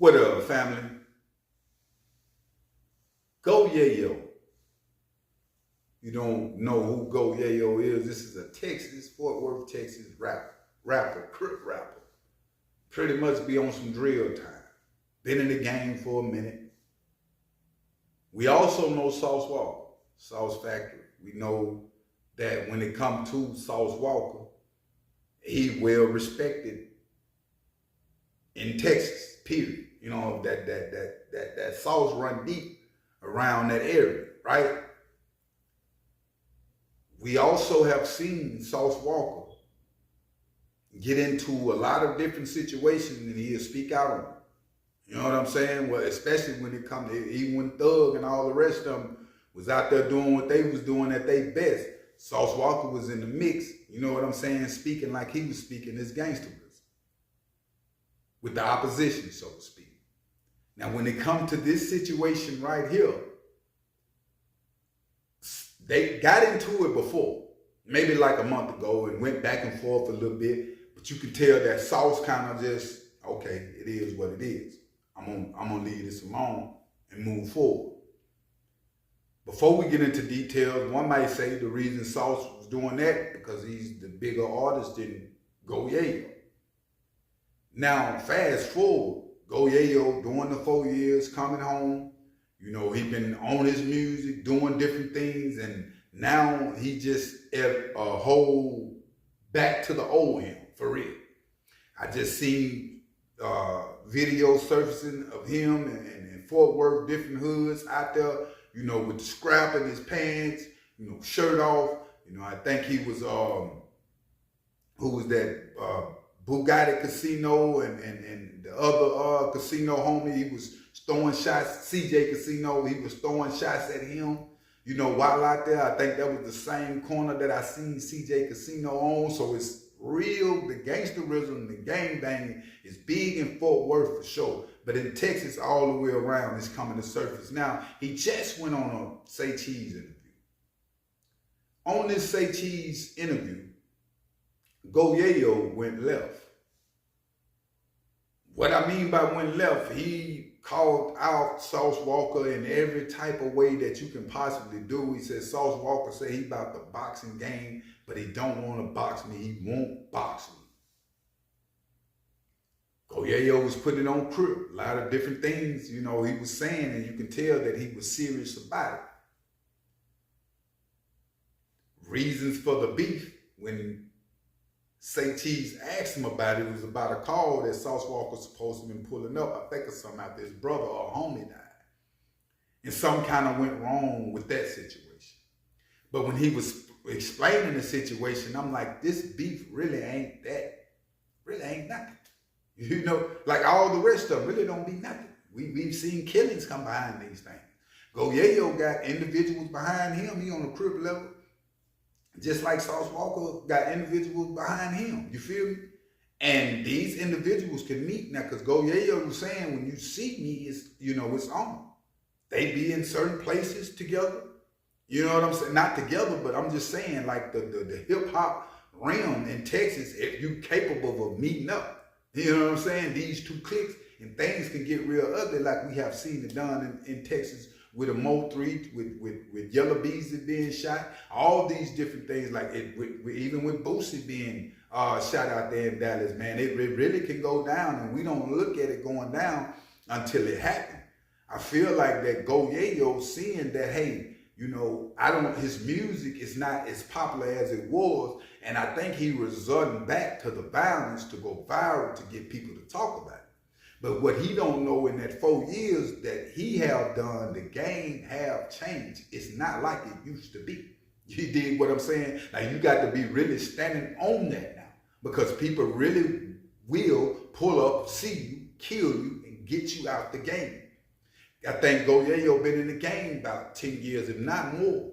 What up, family? Go Yayo. You don't know who Go Yayo is? This is a Texas, Fort Worth, Texas rapper, crip rapper. Pretty much be on some drill time. Been in the game for a minute. We also know Sauce Walka, Sauce Factory. We know that when it comes to Sauce Walka, he well respected in Texas, period. You know, that sauce run deep around that area, right? We also have seen Sauce Walka get into a lot of different situations and he'll speak out on them. You know what I'm saying? Well, especially when it comes to, even when Thug and all the rest of them was out there doing what they was doing at their best, Sauce Walka was in the mix, you know what I'm saying, speaking like he was speaking his gangsterism with the opposition, so to speak. Now, when it comes to this situation right here, they got into it before, maybe like a month ago, and went back and forth a little bit, but you can tell that Sauce kind of just, okay, it is what it is. I'm gonna leave this alone and move forward. Before we get into details, one might say the reason Sauce was doing that because he's the bigger artist than Go Yayo. Now, fast forward, Go Yayo doing the 4 years, coming home, you know, he been on his music, doing different things, and now he just at a whole back to the old him, for real. I just seen videos surfacing of him in Fort Worth, different hoods out there, you know, with the scrap in his pants, you know, shirt off. You know, I think he was, who was that, Bugatti Casino and the other casino homie, he was throwing shots, CJ Casino, he was throwing shots at him. You know, while out there, I think that was the same corner that I seen CJ Casino on. So it's real, the gangsterism, the gang banging is big in Fort Worth for sure. But in Texas, all the way around, it's coming to surface. Now, he just went on a Say Cheese interview. On this Say Cheese interview, Go Yayo went left. What I mean by went left, he called out Sauce Walka in every type of way that you can possibly do. He said Sauce Walka said he about the boxing game, but he don't want to box me. He won't box me. Go Yayo was putting it on crib. A lot of different things, you know, he was saying, and you can tell that he was serious about it. Reasons for the beef, when Say Cheese asked him about it, was about a call that Sauce Walka was supposed to have been pulling up. I think of something after his brother or homie died. And something kind of went wrong with that situation. But when he was explaining the situation, I'm like, this beef really ain't nothing. You know, like all the rest of them really don't be nothing. We've seen killings come behind these things. Go Yayo got individuals behind him. He on the crib level. Just like Sauce Walka got individuals behind him. You feel me? And these individuals can meet now, because Go Yayo was saying, when you see me, it's, you know, it's on. They be in certain places together. You know what I'm saying? Not together, but I'm just saying, like the hip hop realm in Texas, if you capable of meeting up, you know what I'm saying? These two cliques, and things can get real ugly, like we have seen it done in Texas with a Mo 3, with Yellow Beezy being shot, all these different things, like it, even with Boosie being shot out there in Dallas, man, it really can go down, and we don't look at it going down until it happens. I feel like that Go Yayo seeing that, hey, you know, his music is not as popular as it was, and I think he resorting back to the violence to go viral to get people to talk about it. But what he don't know in that 4 years that he have done, the game have changed. It's not like it used to be. You dig what I'm saying? Like, you got to be really standing on that now, because people really will pull up, see you, kill you, and get you out the game. I think Go Yayo been in the game about 10 years, if not more.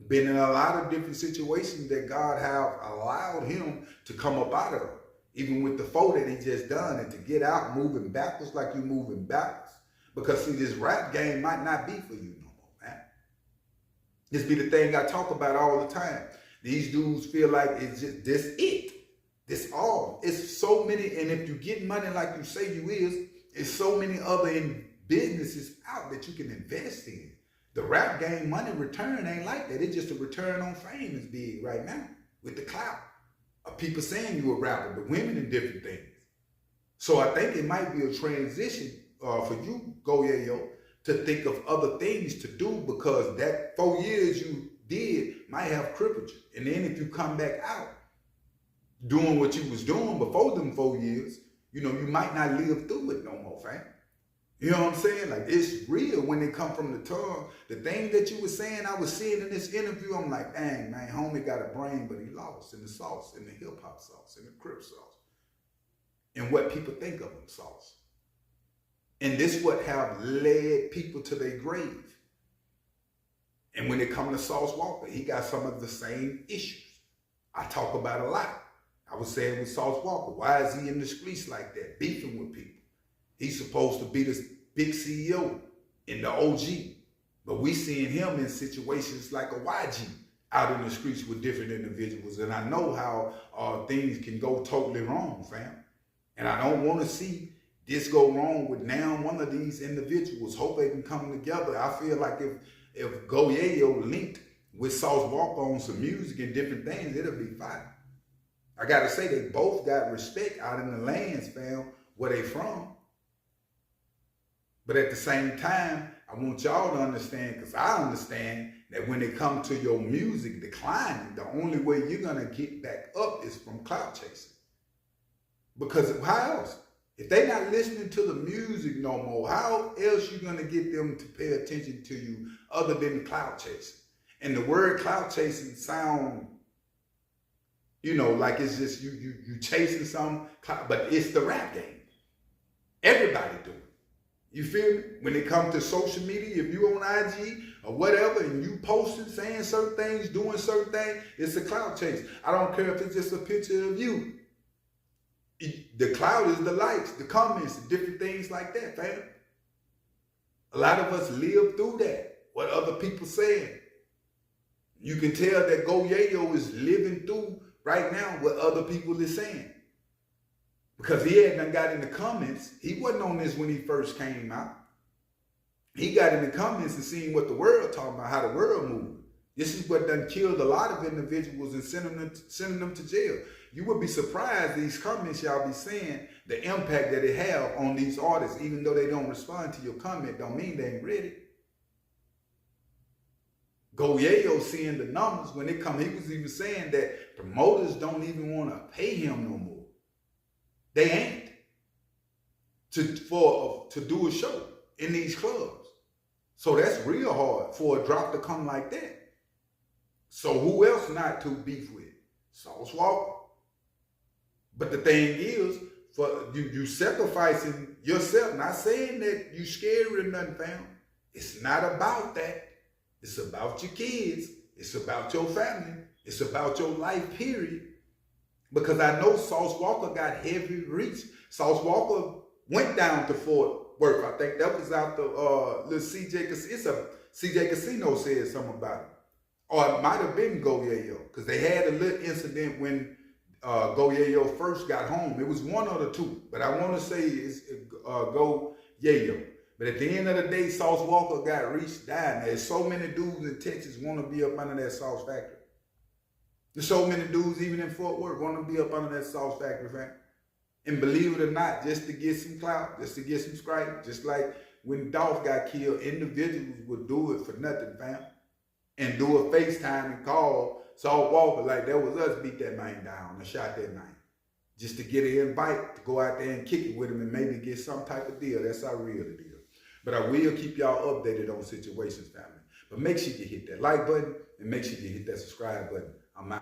Been in a lot of different situations that God have allowed him to come up out of. Even with the 4 that he just done, and to get out moving backwards like you moving backwards. Because see, this rap game might not be for you no more, man. This be the thing I talk about all the time. These dudes feel like it's just this it. This all. It's so many, and if you get money like you say you is, It's so many other businesses out that you can invest in. The rap game money return ain't like that. It's just a return on fame is big right now with the clout of people saying you a rapper, the women and different things. So I think it might be a transition for you, Go Yayo, to think of other things to do, because that 4 years you did might have crippled you. And then if you come back out doing what you was doing before them 4 years, you know, you might not live through it no more, fam. You know what I'm saying? Like, it's real when it come from the tongue. The thing that you were saying, I was seeing in this interview, I'm like, dang, man, homie got a brain, but he lost in the sauce, in the hip-hop sauce, in the crip sauce, and what people think of him sauce. And this what have led people to their grave. And when it comes to Sauce Walka, he got some of the same issues I talk about a lot. I was saying with Sauce Walka, why is he in the streets like that, beefing with people? He's supposed to be this big CEO in the OG, but we seeing him in situations like a YG out in the streets with different individuals. And I know how things can go totally wrong, fam. And I don't want to see this go wrong with now one of these individuals. Hope they can come together. I feel like if Go Yayo linked with Sauce Walka on some music and different things, it'll be fine. I gotta say, they both got respect out in the lands, fam, where they from. But at the same time, I want y'all to understand, because I understand that when it comes to your music declining, the only way you're gonna get back up is from clout chasing. Because how else? If they're not listening to the music no more, how else you gonna get them to pay attention to you other than clout chasing? And the word clout chasing sound, you know, like it's just you chasing some, but it's the rap game. Everybody do it. You feel me? When it comes to social media, if you on IG or whatever and you posting, saying certain things, doing certain things, it's a clout chase. I don't care if it's just a picture of you. The clout is the likes, the comments, the different things like that, fam. A lot of us live through that, what other people saying. You can tell that Go Yayo is living through right now what other people is saying. Because he hadn't got in the comments. He wasn't on this when he first came out. He got in the comments and seen what the world talking about, how the world moved. This is what done killed a lot of individuals and sending them to jail. You would be surprised these comments y'all be saying, the impact that it have on these artists, even though they don't respond to your comment, don't mean they ain't ready. Go Yayo seeing the numbers when it come, he was even saying that promoters don't even want to pay him no more. They ain't to do a show in these clubs. So that's real hard for a drop to come like that. So who else not to beef with? Sauce Walka. But the thing is, for you sacrificing yourself, not saying that you scared or nothing, fam. It's not about that. It's about your kids. It's about your family. It's about your life, period. Because I know Sauce Walka got heavy reach. Sauce Walka went down to Fort Worth. I think that was out the little CJ. It's a CJ Casino said something about it. Or it might have been Go Yayo. Because they had a little incident when Go Yayo first got home. It was one of the two. But I want to say it's Go Yayo. But at the end of the day, Sauce Walka got reached down. There's so many dudes in Texas want to be up under that sauce factory. There's so many dudes, even in Fort Worth, want to be up under that sauce factory, fam. And believe it or not, just to get some clout, just to get some scrape, just like when Dolph got killed, individuals would do it for nothing, fam. And do a FaceTime and call Sauce Walka like that was us, beat that man down and shot that man. Just to get an invite to go out there and kick it with him and maybe get some type of deal. That's how real the deal. But I will keep y'all updated on situations, family. But make sure you hit that like button and make sure you hit that subscribe button. I'm out.